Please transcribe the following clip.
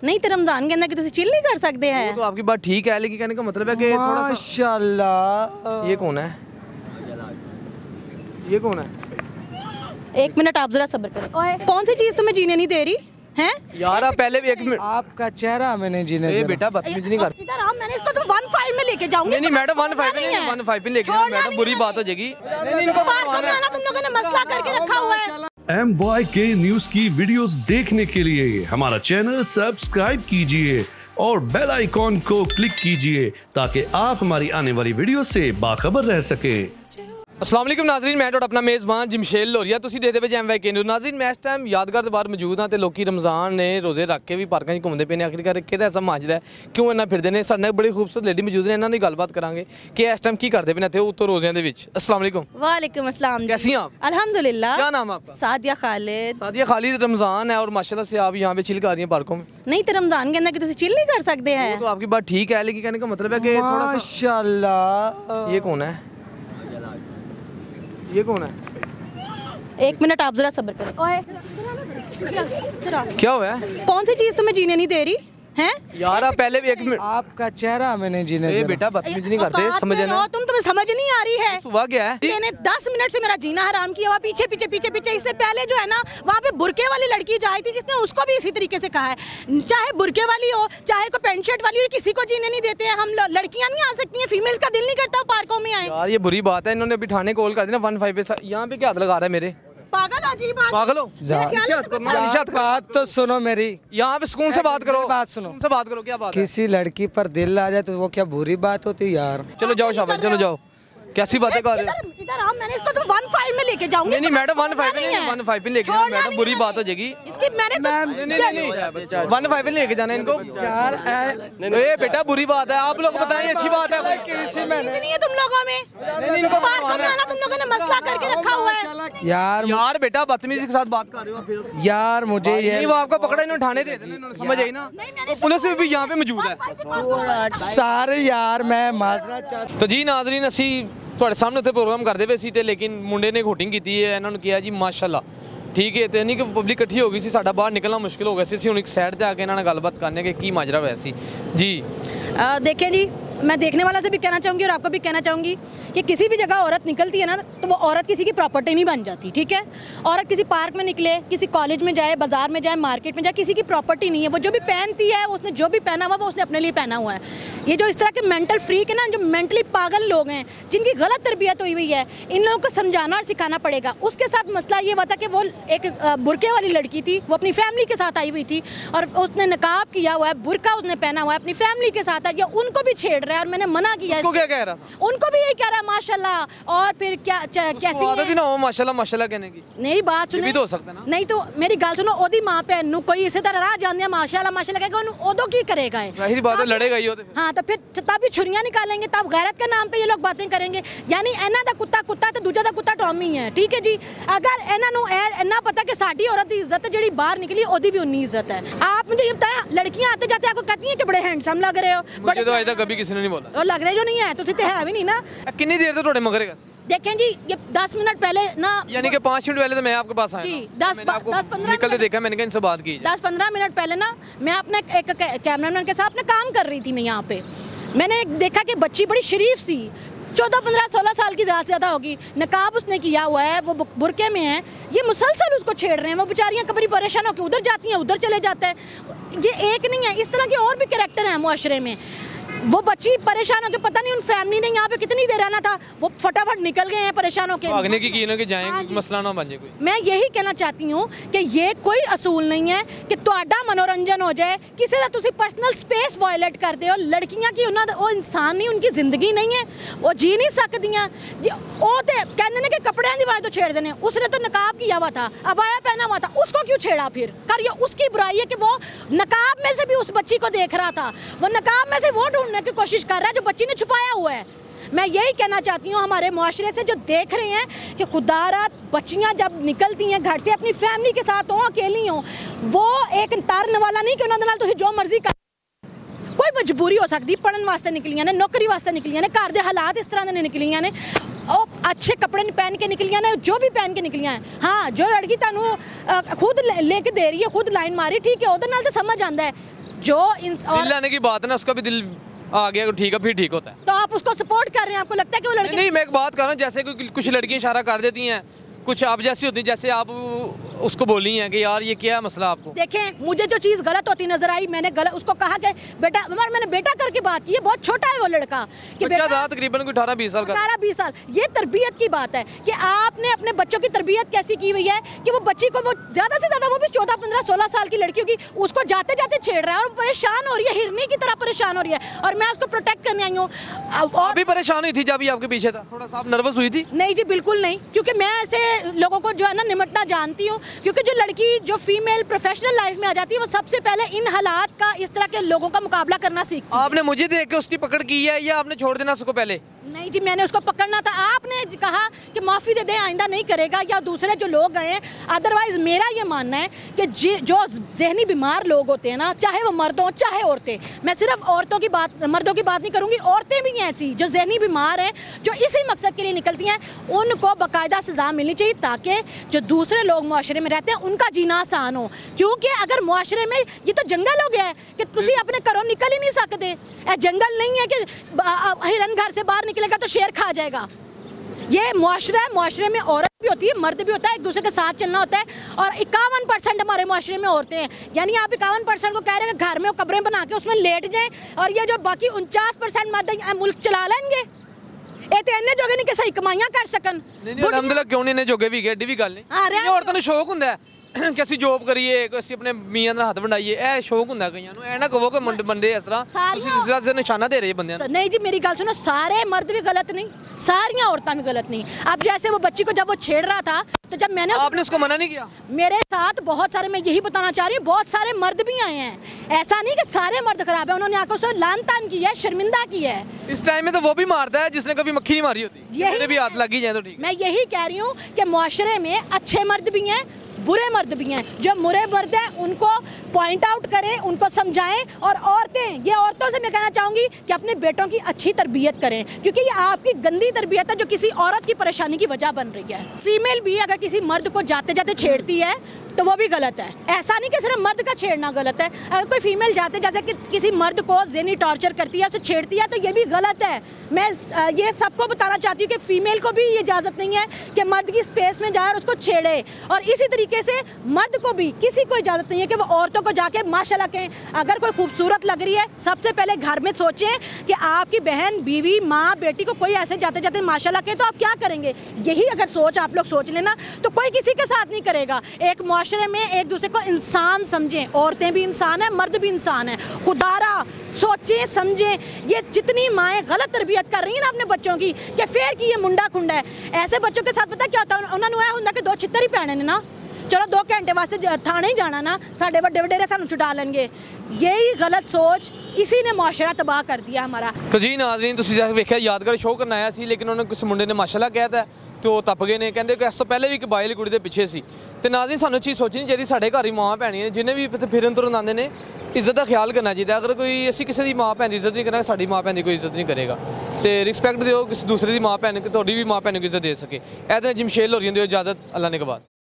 नहीं तो रमजान के अंदर कि तुम चिल नहीं कर सकते हैं। तो आपकी बात ठीक है, लेकिन कहने का मतलब है कि थोड़ा सा माशाल्लाह। ये कौन है? ये कौन है? एक मिनट आप जरा सब्र करो। कौन सी चीज तुम्हें जीने नहीं दे रही है यार? आप पहले भी एक मिनट, आपका चेहरा मैंने जीने ए बेटा बदतमीजी नहीं कर। इधर आओ, मैंने इसको तो 1-5 में लेके जाऊंगी। नहीं मैडम 1-5 नहीं, 1-5 लेके जाना मैडम, बुरी बात हो जाएगी। तुम लोगों ने मसला करके रखा हुआ है। MYK न्यूज की वीडियोस देखने के लिए हमारा चैनल सब्सक्राइब कीजिए और बेल आइकॉन को क्लिक कीजिए ताकि आप हमारी आने वाली वीडियो से बाखबर रह सके। अस्सलाम वालेकुम नाज़रीन, मैं अपना मेज़बान जमशेल लोरिया तुसी देखते पे MYK न्यूज़। नाज़रीन मैं इस टाइम यादगार ਦੇ ਬਾਹਰ ਮੌਜੂਦ ਹਾਂ ਤੇ ਲੋਕੀ ਰਮਜ਼ਾਨ ਨੇ ਰੋਜ਼ੇ ਰੱਖ ਕੇ ਵੀ ਪਾਰਕਾਂ 'ਚ ਘੁੰਮਦੇ ਪਏ ਨੇ। ਆਖਿਰਕਾਰ ਕਿਹੜਾ ਐਸਾ ਮਾਜਰਾ ਹੈ ਕਿਉਂ ਇਹਨਾਂ ਫਿਰਦੇ ਨੇ? ਸਾਡੇ ਨਾਲ ਬੜੀ ਖੂਬਸੂਰਤ ਲੇਡੀ ਮੌਜੂਦ ਨੇ, ਇਹਨਾਂ ਨਾਲ ਗੱਲਬਾਤ ਕਰਾਂਗੇ ਕਿ ਇਸ ਟਾਈਮ ਕੀ ਕਰਦੇ ਪਏ ਨੇ ਇੱਥੇ ਉੱਤੋਂ ਰੋਜ਼ਿਆਂ ਦੇ ਵਿੱਚ। अस्सलाम वालेकुम। वालेकुम अस्सलाम। कैसी हैं आप? अल्हम्दुलिल्लाह। क्या नाम है आपका? सादिया खालिद। सादिया खालिद। रमज़ान है और माशाल्लाह से आप यहाँ पे चिल कर रही हैं पार्कों में। नहीं तो रमजान के अंदर कि तुम चिल नहीं कर सकते हैं। तो आपकी बात ठीक है, लेकिन कहने का मतलब है कि थोड़ा सा माशाल्लाह। ये कौन है? ये कौन है? एक मिनट आप जरा सब्र करो। क्या हुआ है? कौन सी चीज तुम्हें जीने नहीं दे रही है यार? आप पहले भी एक मिनट, आपका चेहरा मैंने जीने ए बेटा बदतमीजी नहीं करते, समझे ना? तुम्हें समझ नहीं आ रही है। सुबह क्या है? मैंने 10 मिनट से मेरा जीना हराम किया हुआ, पीछे पीछे पीछे पीछे। इससे पहले जो है ना वहाँ पे बुरके वाली लड़की जाई थी जिसने उसको भी इसी तरीके से कहा है, चाहे बुरके वाली हो चाहे कोई पेंट शर्ट वाली हो, किसी को जीने नहीं देते हैं हम। लड़कियाँ नहीं आ सकती हैं, फीमेल्स का दिल नहीं करता पार्कों में आए। यार ये बुरी बात है, इन्होंने अभी थाने कॉल कर दी ना 1-5 पे। यहाँ पे क्या हाथ लगा रहा है मेरे? पागल अजीब पागल हो? बात तो सुनो मेरी, यहाँ पे सुकून से बात करो। बात सुनो, सुकून से बात करो। क्या बात है? किसी लड़की पर दिल आ जाए तो वो क्या बुरी बात होती यार? चलो जाओ शाबाश, चलो जाओ। कैसी बातें कर रहे हो? इधर आओ, मैंने इसको तो 1-5 में लेके जाऊंगी। नहीं मैडम 1-5 नहीं, 1-5 लेके जाना मैडम, बुरी बात हो जाएगी। इसकी मैंने नहीं 1-5 लेके जाना इनको यार। ए बेटा बुरी बात है, आप लोग बताएं अच्छी बात है। नहीं है तुम लोगों में, तुम लोगों ने मसला करके रखा हुआ है। यार बेटा बदतमीजी के साथ बात कर रहे हो फिर। यार मुझे ये वो आपको पकड़ा, इन्होंने ठाणे दे देना, इन्होंने समझ आई ना? पुलिस भी यहाँ पे मौजूद है सारे यार। मैं माजरा चाहता। तो जी नाजरीन असी ਤੁਹਾਡੇ ਸਾਹਮਣੇ ਉੱਥੇ ਪ੍ਰੋਗਰਾਮ ਕਰਦੇ ਪਏ ਸੀ ਤੇ ਲੇਕਿਨ ਮੁੰਡੇ ਨੇ ਹੋਟਿੰਗ ਕੀਤੀ ਹੈ, ਇਹਨਾਂ ਨੂੰ ਕਿਹਾ ਜੀ ਮਾਸ਼ਾਅੱਲਾ ਠੀਕ ਹੈ, ਤੇ ਨਹੀਂ ਕਿ ਪਬਲਿਕ ਇਕੱਠੀ ਹੋ ਗਈ ਸੀ, ਸਾਡਾ ਬਾਹਰ ਨਿਕਲਣਾ ਮੁਸ਼ਕਿਲ ਹੋ ਗਿਆ ਸੀ। ਅਸੀਂ ਹੁਣ ਇੱਕ ਸਾਈਡ ਤੇ ਆ ਕੇ ਇਹਨਾਂ ਨਾਲ ਗੱਲਬਾਤ ਕਰਨੇ ਕਿ ਕੀ ਮਾਜਰਾ ਹੋਇਆ ਸੀ जी। देखें जी, मैं देखने वाला से भी कहना चाहूँगी और आपको भी कहना चाहूँगी कि किसी भी जगह औरत निकलती है ना तो वो औरत किसी की प्रॉपर्टी नहीं बन जाती, ठीक है? औरत किसी पार्क में निकले, किसी कॉलेज में जाए, बाजार में जाए, मार्केट में जाए, किसी की प्रॉपर्टी नहीं है। वो जो भी पहनती है, उसने जो भी पहना हुआ वो उसने अपने लिए पहना हुआ है। ये जो इस तरह के मेंटल फ्रीक है ना, जो मेंटली पागल लोग हैं, जिनकी गलत तरबियत हुई हुई है, इन लोगों को समझाना और सिखाना पड़ेगा। उसके साथ मसला ये हुआ था कि वो एक बुरके वाली लड़की थी, वो अपनी फैमिली के साथ आई हुई थी और उसने नकाब किया हुआ है, बुरका उसने पहना हुआ है, अपनी फैमिली के साथ है। ये उनको भी छेड़ रहा है और मैंने मना किया। उनको क्या कह रहा था? उनको भी यही कह रहा है माशाल्लाह। और फिर क्या कैसी आदत ही ना हो माशाल्लाह माशाल्लाह कहने की। नहीं बात सुनो, भी तो हो सकता है ना? नहीं तो मेरी गाल सुनो, ओदी मां पे नु कोई इसी तरह राह जान दिया माशाल्लाह माशाल्लाह कहेगा, उन ओदो की करेगा है? जाहिर बात है लड़ेगा ही हो तो। हाँ तो फिर तब भी छुरियां निकालेंगे, तब गैरत के नाम पे ये लोग बातें करेंगे। यानी इन्हां दा कुत्ता कुत्ता ते दूजा दा कुत्ता टॉमी है, ठीक है जी। अगर इन्हां नु इन्ना पता कि साडी औरत दी इज्जत जेड़ी बाहर निकली ओदी भी उन्नी इज्जत है। आप मुझे ये बताएं, लड़कियां आते जाते आपको कहती हैं कि बड़े हैंडसम लग रहे हो। मुझे तो आज तक कभी किसी ने नहीं बोला। और लग रहे जो नहीं है तो है भी नहीं ना। कितनी देर तक थोड़े मगरेगा? देखें जी, ये 10 मिनट पहले ना, यानी कि 5 मिनट पहले तो मैं आपके पास आया जी, 10-15 निकलते देखा, मैंने कहा इनसे बात की। 10-15 मिनट पहले ना मैं अपने एक कैमरामैन के साथ अपना काम कर रही थी। मैं यहाँ पे मैंने देखा कि बच्ची बड़ी शरीफ सी 14-15-16 साल की ज़्यादा होगी, नकाब उसने किया हुआ है, वो बुरके में है। ये मुसलसल उसको छेड़ रहे हैं। वो बेचारियाँ कभी परेशान होकर उधर जाती हैं, उधर चले जाते हैं। ये एक नहीं है, इस तरह के और भी कैरेक्टर हैं मुआशरे में। वो बच्ची परेशान होकर, पता नहीं उन फैमिली ने यहाँ पे कितनी देर रहना था, वो फटाफट निकल गए हैं परेशान होकर। भागने की कीनों के जाएं, मसला ना बन जाए कोई। मैं यही कहना चाहती हूँ कि ये कोई असूल नहीं है कि ਤੁਹਾਡਾ मनोरंजन हो जाए, किसी का तुसी पर्सनल स्पेस वायलेट कर दे हो। लड़कियां की वो इंसान नहीं, उनकी जिंदगी नहीं है, वो जी नहीं सकदियां। वो तो कहते हैं कि कपड़े की बात तो छेड़ देने, उसने तो नकाब किया हुआ था, अबाया पहना हुआ था, उसको क्यों छेड़ा? फिर कर ये उसकी बुराई है कि वो नकाब में से भी उस बच्ची को देख रहा था, वो नकाब में से वो ढूंढने की कोशिश कर रहा है जो बच्ची ने छुपाया हुआ है। मैं यही कहना चाहती हूँ हमारे मुआशरे से जो देख रहे हैं कि खुदारा बच्चियाँ जब निकलती हैं घर से अपनी फैमिली के साथ हों, अकेली हों, वो एक तारन वाला नहीं कि उन्होंने तुसीं जो मर्जी कर, कोई मजबूरी हो सकती, पढ़ने वास्ते निकलियां ने, नौकरी वास्ते निकलियां ने, घर के हालात इस तरह ने निकलियां ने, और अच्छे कपड़े पहन के निकलियां ने, जो भी पहन के निकलियां हैं। हाँ जो लड़की तुहानू खुद लेके दे रही है, खुद लाइन मारी, ठीक है, उहदे नाल तो समझ आंदा है। जो दिल लाने की बात है ना, उसका भी दिल आ गया ठीक है, फिर ठीक होता है। तो आप उसको सपोर्ट कर रहे हैं, आपको लगता है कि वो लड़के नहीं, मैं एक बात कर रहा हूँ, जैसे कुछ लड़कियां इशारा कर देती हैं, कुछ आप जैसी होती, जैसे आप उसको बोली हैं कि यार ये क्या मसला आपको। देखें, मुझे जो चीज़ गलत होती नजर आई, मैंने गलत उसको कहा कि बेटा, मैंने बेटा करके बात की है, बहुत छोटा है वो लड़का कि बच्चा था तकरीबन 18-20 साल का, 18-20 साल। ये तरबियत की बात है कि आपने अपने बच्चों की तरबियत कैसी की हुई है कि वो बच्ची को, वो ज़्यादा से ज़्यादा वो भी 14-15-16 साल की लड़की होगी, उसको जाते जाते छेड़ रहा है और परेशान हो रही है, हिरनी की तरह परेशान हो रही है, और मैं उसको प्रोटेक्ट करने आई हूँ। और भी परेशान हुई थी जब ये आपके पीछे था, थोड़ा सा नर्वस हुई थी? नहीं जी, बिल्कुल नहीं, क्योंकि मैं ऐसे लोगों को जो है ना निमटना जानती हूँ, क्योंकि जो लड़की जो फीमेल प्रोफेशनल लाइफ में आ जाती है वो सबसे पहले इन हालात का, इस तरह के लोगों का मुकाबला करना सीखती है। आपने मुझे देख के उसकी पकड़ की है या आपने छोड़ देना उसको पहले? नहीं जी, मैंने उसको पकड़ना था, आपने कहा कि माफ़ी दे दें, आइंदा नहीं करेगा, या दूसरे जो लोग गए हैं। अदरवाइज मेरा ये मानना है कि जो जहनी बीमार लोग होते हैं ना, चाहे वो मर्द हों चाहे औरतें, मैं सिर्फ औरतों की बात, मर्दों की बात नहीं करूँगी, औरतें भी हैं ऐसी जो जहनी बीमार हैं, जो इसी मकसद के लिए निकलती हैं, उनको बाकायदा सज़ा मिलनी चाहिए, ताकि जो दूसरे लोग मुआशरे में रहते हैं उनका जीना आसान हो। क्योंकि अगर मुआशरे में, ये तो जंगल हो गया है कि तुम अपने घरों निकल ही नहीं सकते, जंगल नहीं है कि हिरन घर से बाहर निकलेगा तो शेर खा जाएगा। ये मुआशरा है, मुआशरे में औरत भी होती है, मर्द भी होता है, एक दूसरे के साथ चलना होता है। और 51% हमारे मुआशरे में औरतें हैं, यानी आप 51% को कह रहे हैं कि घर में वो कब्रें बना के उसमें लेट जाएं, और ये जो बाकी 49% मर्द मुल्क चला लेंगे, ਇਹ ਤੇ ਇੰਨੇ ਜੋਗੇ ਨਹੀਂ ਕਿ ਸਹੀ ਕਮਾਈਆਂ ਕਰ ਸਕਣ। ਨਹੀਂ ਨਹੀਂ, ਅਲਹਮਦੁਲਿਲਾ ਕਿਉਂ ਨਹੀਂ, ਨੇ ਜੋਗੇ ਵੀ ਗਏ, ਏਡੀ ਵੀ ਗੱਲ ਨਹੀਂ। ਇਹ ਔਰਤਾਂ ਨੂੰ ਸ਼ੌਕ ਹੁੰਦਾ ਹੈ ਕਿ ਅਸੀਂ ਜੋਬ ਕਰੀਏ, ਅਸੀਂ ਆਪਣੇ ਮੀਆਂ ਨਾਲ ਹੱਥ ਵੰਡਾਈਏ, ਇਹ ਸ਼ੌਕ ਹੁੰਦਾ ਕਈਆਂ ਨੂੰ। ਐ ਨਾ ਕਹੋ ਕਿ ਬੰਦੇ ਇਸ ਤਰ੍ਹਾਂ ਤੁਸੀਂ ਜ਼ਿਆਦਾ ਨਿਸ਼ਾਨਾ ਦੇ ਰਹੇ ਬੰਦਿਆਂ ਨੂੰ। नहीं जी, मेरी गल सुनो, सारे मर्द भी गलत नहीं, सारियां औरतां भी गलत नहीं। अब जैसे वो बच्ची को जब वो छेड़ रहा था, तो जब मैंने आपने उसको मना नहीं किया? मेरे साथ बहुत सारे, मैं यही बताना चाह रही हूँ, बहुत सारे मर्द भी आए हैं, ऐसा नहीं कि सारे मर्द खराब है, उन्होंने आकर उसे लान तान की है, शर्मिंदा की है। इस टाइम में तो वो भी मारता है जिसने कभी मक्खी नहीं मारी होती, जिसने भी हाथ लगी जाए तो ठीक। मैं यही कह रही हूँ कि मुआशरे में अच्छे मर्द भी हैं, बुरे मर्द भी हैं। जो बुरे मर्द हैं उनको पॉइंट आउट करें, उनको समझाएं, और औरतें, ये औरतों से मैं कहना चाहूँगी कि अपने बेटों की अच्छी तरबियत करें, क्योंकि ये आपकी गंदी तरबियत है जो किसी औरत की परेशानी की वजह बन रही है। फीमेल भी अगर किसी मर्द को जाते जाते छेड़ती है तो वो भी गलत है, ऐसा नहीं कि सिर्फ मर्द का छेड़ना गलत है। अगर कोई फीमेल जाते जैसे कि किसी मर्द को ज़हनी टॉर्चर करती है, उसे छेड़ती है, तो ये भी गलत है। मैं ये सबको बताना चाहती हूँ कि फ़ीमेल को भी ये इजाज़त नहीं है कि मर्द की स्पेस में जाए और उसको छेड़े, और इसी तरीके से मर्द को भी किसी को इजाज़त नहीं है कि वो औरतों को जाके माशाल्लाह कहें। अगर कोई खूबसूरत लग रही है, सबसे पहले घर में सोचें कि आपकी बहन, बीवी, माँ, बेटी को कोई ऐसे जाते जाते माशाल्लाह कहे तो आप क्या करेंगे। यही अगर सोच आप लोग सोच लेना तो कोई किसी के साथ नहीं करेगा। एक मुआशरे में एक दूसरे को इंसान समझें, औरतें भी इंसान हैं, मर्द भी इंसान हैं। खुदारा सोचें समझें। ये जितनी माएँ गलत तरबियत कर रही हैं ना अपने बच्चों की, कि फेर की ये मुंडा खुंडा है, ऐसे बच्चों के साथ पता क्या होता है, उन्होंने यह होंगे कि 2 छित्तर ही पैने ने ना, चलो 2 घंटे वास्ते थाने ही जाना ना, साढ़े बड़े वडेरे सानू छुड़ा लेंगे। यही गलत सोच, इसी ने मुआशरा तबाह कर दिया हमारा। तो जी नाज़रीन, तुसीं जा के वेखिया यादगार शो करना आया सी, लेकिन उन्होंने किसी मुंडे ने माशाल्लाह कहता तो वो तप गए ने, कहते कि इस तो पहले भी एक बाइल कुड़ी के पिछे सी। तो नाज़रीन, सानू चीज़ सोचनी चाहिए, साढ़े घर ही माँ भैनियां ने, जिन्हें भी फिरन तुरन आते हैं, इज्जत का ख्याल करना चाहिए। अगर कोई असी किसी की माँ भैन की इज्जत नहीं करेंगे, साड़ी माँ भैन की कोई इज्जत नहीं करेगा। तो रिस्पैक्ट दो किसी दूसरे की माँ भैन, थोड़ी भी माँ भैन को इज्जत दे सके। ऐसे जिमशेल हो रही है, इजाज़त अल्लाह ने के बाद।